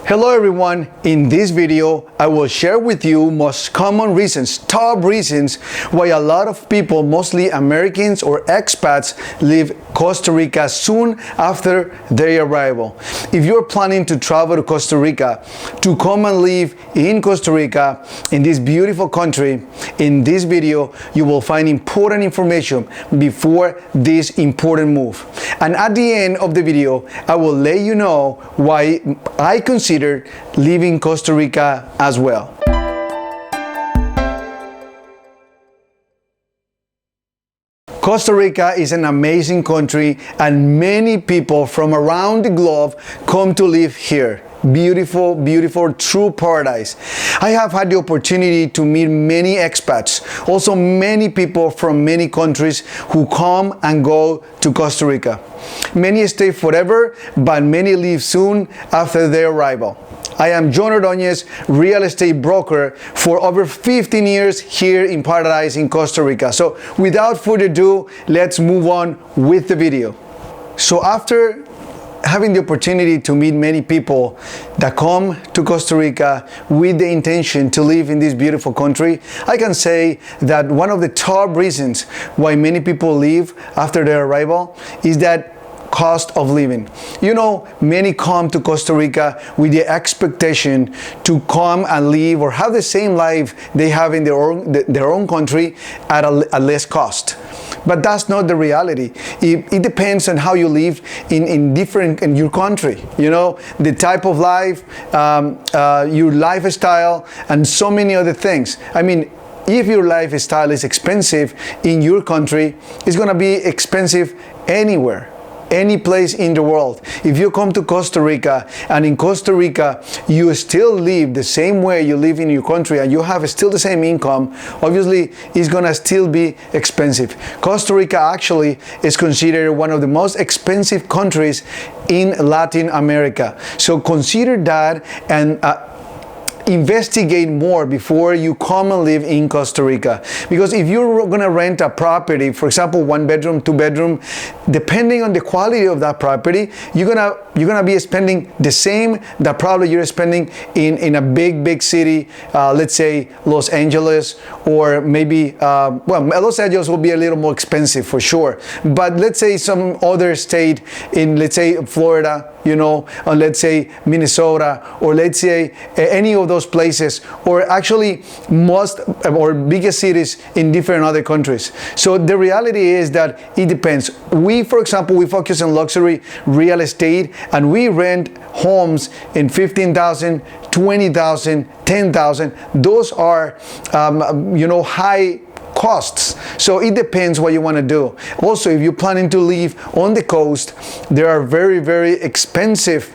Hello everyone, in this video I will share with you most common reasons, top reasons why a lot of people, mostly Americans or expats, leave Costa Rica soon after their arrival. If you're planning to travel to Costa Rica, to come and live in Costa Rica, in this beautiful country, in this video you will find important information before this important move. And at the end of the video I will let you know why I consider leaving Costa Rica as well. Costa Rica is an amazing country and many people from around the globe come to live here. Beautiful, beautiful, true paradise. I have had the opportunity to meet many expats, also many people from many countries who come and go to Costa Rica. Many stay forever, but many leave soon after their arrival. I am John Ordoñez, real estate broker for over 15 years here in Paradise in Costa Rica. So without further ado, let's move on with the video. So after having the opportunity to meet many people that come to Costa Rica with the intention to live in this beautiful country, I can say that one of the top reasons why many people leave after their arrival is that cost of living. You know, many come to Costa Rica with the expectation to come and live or have the same life they have in their own country at a less cost. But that's not the reality. It depends on how you live in your country. You know, the type of life, your lifestyle, and so many other things. I mean, if your lifestyle is expensive in your country, it's gonna be expensive anywhere. Any place in the world. If you come to Costa Rica and in Costa Rica you still live the same way you live in your country and you have still the same income, obviously it's gonna still be expensive. Costa Rica actually is considered one of the most expensive countries in Latin America. So consider that and investigate more before you come and live in Costa Rica, because if you're gonna rent a property, for example 1 bedroom, 2 bedroom, depending on the quality of that property, you're gonna be spending the same that probably you're spending in a big city, let's say Los Angeles, or maybe well, Los Angeles will be a little more expensive for sure, but let's say some other state in, let's say Florida, you know, or let's say Minnesota, or let's say any of those places, or actually most or biggest cities in different other countries. So the reality is that it depends. We, for example, we focus on luxury real estate and we rent homes in 15,000, 20,000, 10,000. Those are, you know, high costs. So it depends what you want to do. Also, if you're planning to live on the coast, there are very expensive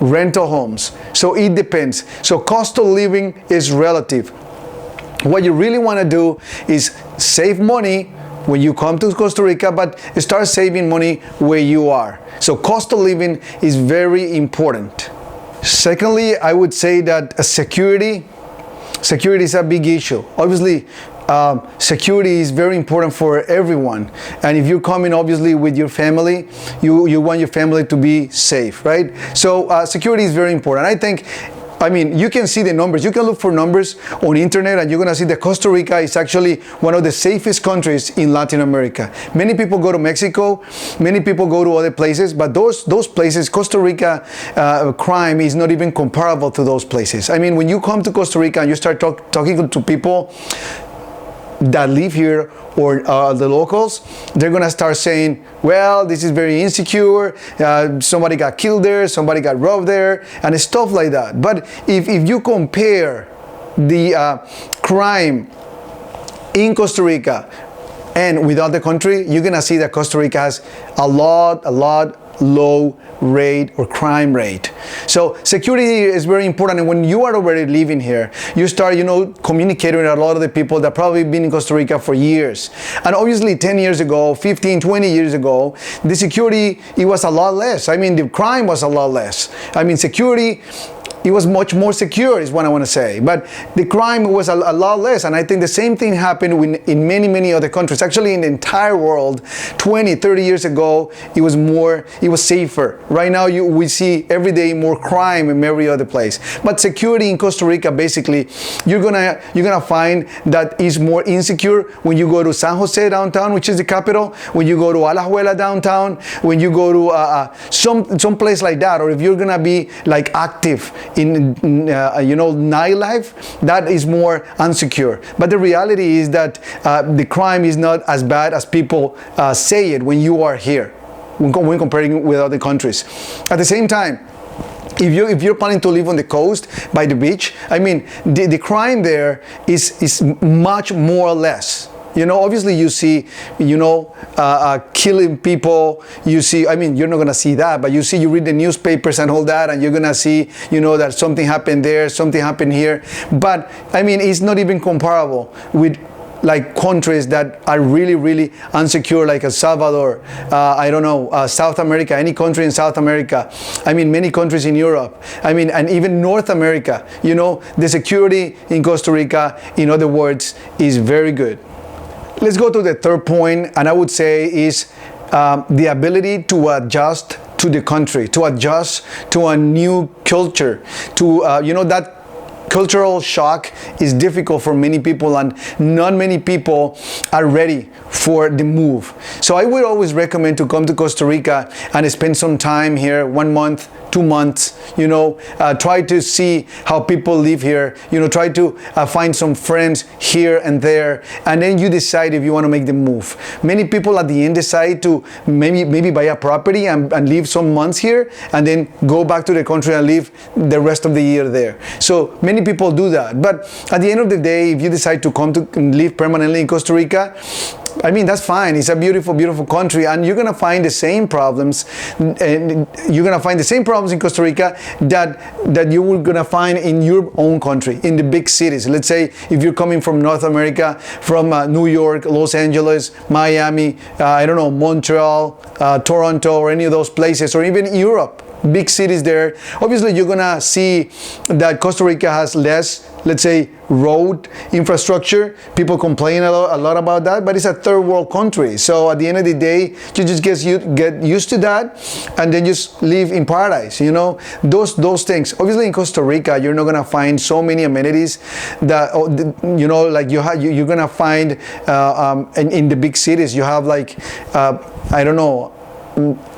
rental homes. So it depends. So cost of living is relative. What you really want to do is save money when you come to Costa Rica, but start saving money where you are. So cost of living is very important. Secondly, I would say that security is a big issue. Obviously, security is very important for everyone, and if you're coming obviously with your family, you want your family to be safe, right? So security is very important. I mean, you can see the numbers. You can look for numbers on internet and you're gonna see that Costa Rica is actually one of the safest countries in Latin America. Many people go to Mexico, many people go to other places, but those places, Costa Rica crime is not even comparable to those places. I mean, when you come to Costa Rica and you start talking to people that live here or the locals, they're gonna start saying, well, this is very insecure, somebody got killed there, somebody got robbed there, and stuff like that. But if you compare the crime in Costa Rica and without the country, you're gonna see that Costa Rica has a lot low rate or crime rate. So security is very important, and when you are already living here, you start, you know, communicating with a lot of the people that probably been in Costa Rica for years. And obviously 10 years ago, 15, 20 years ago, the security, it was a lot less. I mean, the crime was a lot less. I mean, security it was much more secure is what I want to say, but the crime was a lot less. And I think the same thing happened in many other countries. Actually, in the entire world 20-30 years ago, it was safer. Right now we see every day more crime in every other place, but security in Costa Rica, basically you're gonna find that is more insecure when you go to San Jose downtown, which is the capital, when you go to Alajuela downtown, when you go to some place like that, or if you're gonna be like active in nightlife, that is more unsecure. But the reality is that the crime is not as bad as people say it when you are here, when comparing with other countries. At the same time, if you're planning to live on the coast by the beach, I mean, the crime there is much more or less. Obviously you see, killing people. You see, I mean, you're not gonna see that, but you read the newspapers and all that, and you're gonna see, that something happened there, something happened here. But I mean, it's not even comparable with like countries that are really unsecure, like El Salvador, South America, any country in South America. I mean, many countries in Europe. I mean, and even North America. The security in Costa Rica, in other words, is very good. Let's go to the third point, and I would say is the ability to adjust to the country, to adjust to a new culture, to that cultural shock is difficult for many people, and not many people are ready for the move. So I would always recommend to come to Costa Rica and spend some time here, 1 month, 2 months, try to see how people live here, try to find some friends here and there, and then you decide if you want to make the move. Many people at the end decide to maybe buy a property and live some months here, and then go back to the country and live the rest of the year there. So many people do that. But at the end of the day, if you decide to come to live permanently in Costa Rica, I mean, that's fine. It's a beautiful country, and you're gonna find the same problems. And you're gonna find the same problems in Costa Rica that you were gonna find in your own country, in the big cities. Let's say if you're coming from North America, from New York, Los Angeles, Miami, Montreal, Toronto, or any of those places, or even Europe, big cities there. Obviously, you're gonna see that Costa Rica has less, let's say, road infrastructure. People complain a lot about that, but it's a third world country. So at the end of the day, you just get used to that, and then just live in paradise. Those things. Obviously, in Costa Rica, you're not gonna find so many amenities that like you're gonna find in the big cities. You have like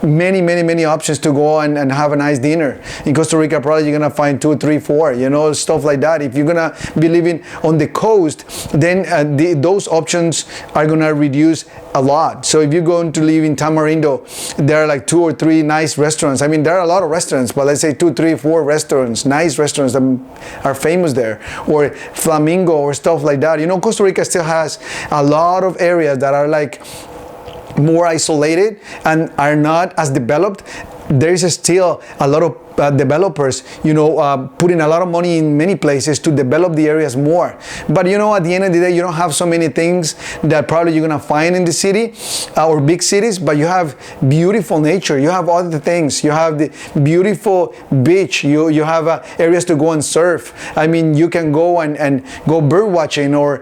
many options to go and have a nice dinner. In Costa Rica, probably you're gonna find 2, 3, 4, stuff like that. If you're gonna be living on the coast, then those options are gonna reduce a lot. So if you're going to live in Tamarindo, there are like 2 or 3 nice restaurants. I mean, there are a lot of restaurants, but let's say 2, 3, 4 restaurants, nice restaurants that are famous there, or Flamingo or stuff like that. Costa Rica still has a lot of areas that are like more isolated and are not as developed. There is still a lot of developers, putting a lot of money in many places to develop the areas more. But at the end of the day, you don't have so many things that probably you're gonna find in the city or big cities, but you have beautiful nature. You have other things. You have the beautiful beach. You have areas to go and surf. I mean, you can go and go bird watching, or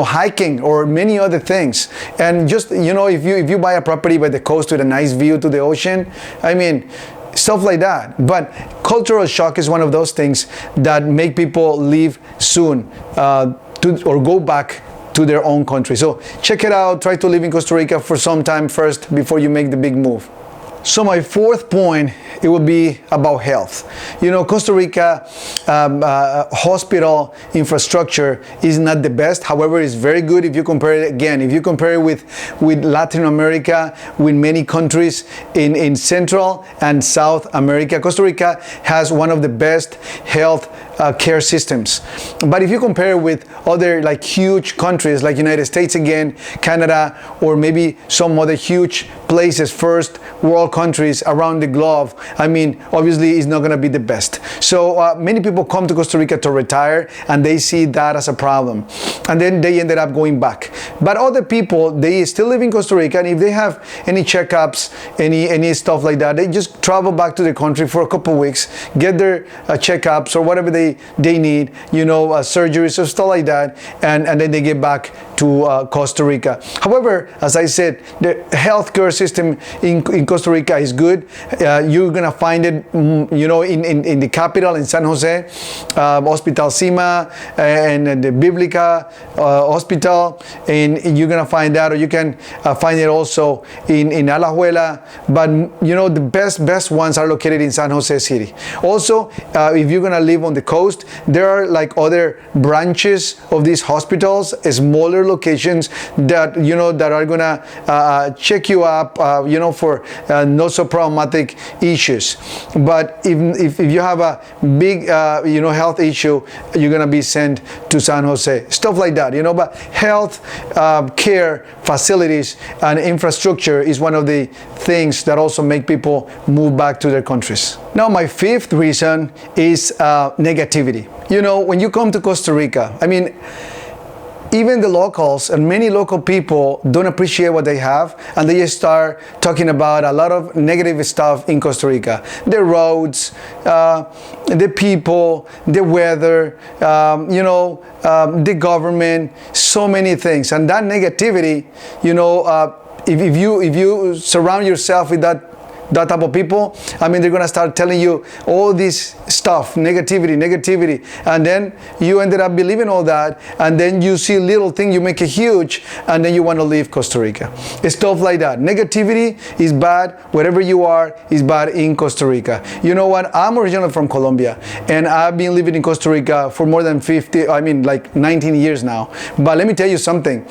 hiking, or many other things. And just if you buy a property by the coast with a nice view to the ocean, I mean, stuff like that. But cultural shock is one of those things that make people leave soon or go back to their own country. So check it out. Try to live in Costa Rica for some time first before you make the big move. So my fourth point, it will be about health. Costa Rica hospital infrastructure is not the best. However, it's very good if you compare it with Latin America, with many countries in Central and South America. Costa Rica has one of the best health care systems. But if you compare with other like huge countries like United States again, Canada, or maybe some other huge places, first world countries around the globe, I mean, obviously it's not going to be the best. So many people come to Costa Rica to retire, and they see that as a problem, and then they ended up going back. But other people, they still live in Costa Rica, and if they have any checkups, any stuff like that, they just travel back to the country for a couple of weeks, get their checkups or whatever they need, you know, surgeries or stuff like that, and then they get back to Costa Rica. However, as I said, the healthcare system in Costa Rica is good. You're gonna find it, you know, in the capital, in San Jose, Hospital Cima, and the Biblica Hospital, and you're gonna find that, or you can find it also in Alajuela. But you know, the best ones are located in San Jose City. Also, if you're gonna live on the coast, there are like other branches of these hospitals, smaller locations that, you know, that are gonna check you up, you know, for not so problematic issues. But if you have a big you know, health issue, you're gonna be sent to San Jose, stuff like that, you know. But health care facilities and infrastructure is one of the things that also make people move back to their countries. Now, my fifth reason is negativity. You know, when you come to Costa Rica, I mean, even the locals and many local people don't appreciate what they have, and they just start talking about a lot of negative stuff in Costa Rica. The roads, the people, the weather, you know, the government, so many things. And that negativity, you know, if you surround yourself with that type of people, I mean, they're gonna start telling you all this stuff, negativity, and then you ended up believing all that, and then you see little thing, you make it huge, and then you want to leave Costa Rica. It's stuff like that. Negativity is bad wherever you are, is bad in Costa Rica. You know what? I'm originally from Colombia, and I've been living in Costa Rica for more than 19 years now. But let me tell you something.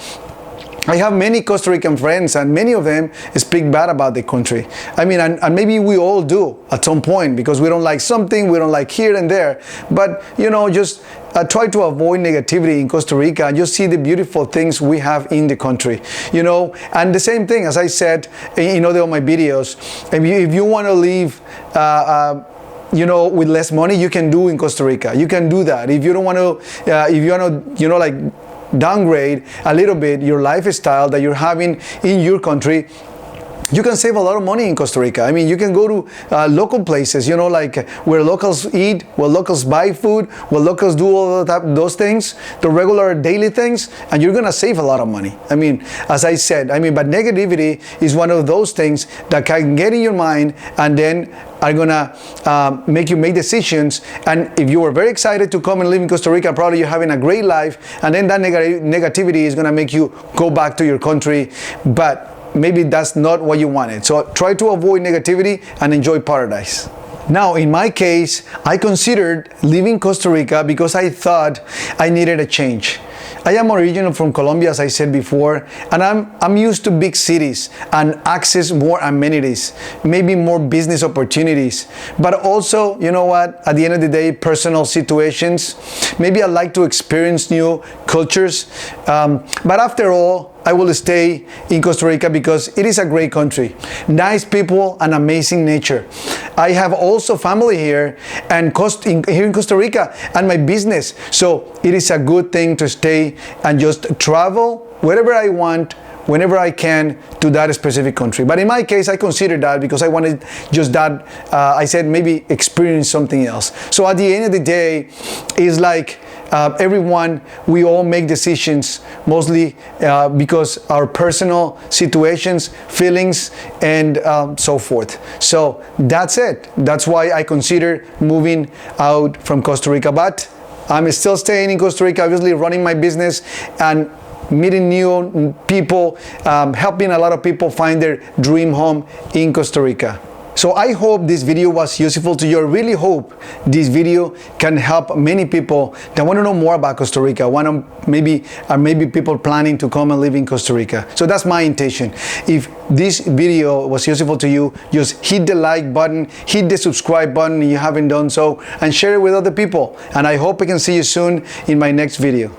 I have many Costa Rican friends, and many of them speak bad about the country. I mean, and maybe we all do at some point, because we don't like something, we don't like here and there. But, you know, just try to avoid negativity in Costa Rica, and just see the beautiful things we have in the country, you know. And the same thing, as I said in other of my videos, if you want to live you know, with less money, you can do in Costa Rica. You can do that. If you don't want to, if you want to, you know, like, downgrade a little bit your lifestyle that you're having in your country, you can save a lot of money in Costa Rica. I mean, you can go to local places, you know, like where locals eat, where locals buy food, where locals do all those things, the regular daily things, and you're gonna save a lot of money. I mean, as I said, I mean, but negativity is one of those things that can get in your mind, and then are gonna make you make decisions. And if you were very excited to come and live in Costa Rica, probably you're having a great life, and then that negativity is gonna make you go back to your country, but maybe that's not what you wanted. So try to avoid negativity and enjoy paradise. Now, in my case, I considered leaving Costa Rica because I thought I needed a change. I am originally from Colombia, as I said before, and I'm used to big cities and access more amenities, maybe more business opportunities, but also, you know what, at the end of the day, personal situations. Maybe I like to experience new cultures, but after all, I will stay in Costa Rica because it is a great country, nice people, and amazing nature. I have also family here and here in Costa Rica, and my business. So it is a good thing to stay and just travel wherever I want, whenever I can, to that specific country. But in my case, I considered that because I wanted just that, I said maybe experience something else. So at the end of the day, it's like everyone, we all make decisions mostly because our personal situations, feelings, and so forth. So that's it. That's why I consider moving out from Costa Rica. But I'm still staying in Costa Rica, obviously running my business and meeting new people, helping a lot of people find their dream home in Costa Rica. So I hope this video was useful to you. I really hope this video can help many people that want to know more about Costa Rica, maybe people planning to come and live in Costa Rica. So that's my intention. If this video was useful to you, just hit the like button, hit the subscribe button if you haven't done so, and share it with other people. And I hope I can see you soon in my next video.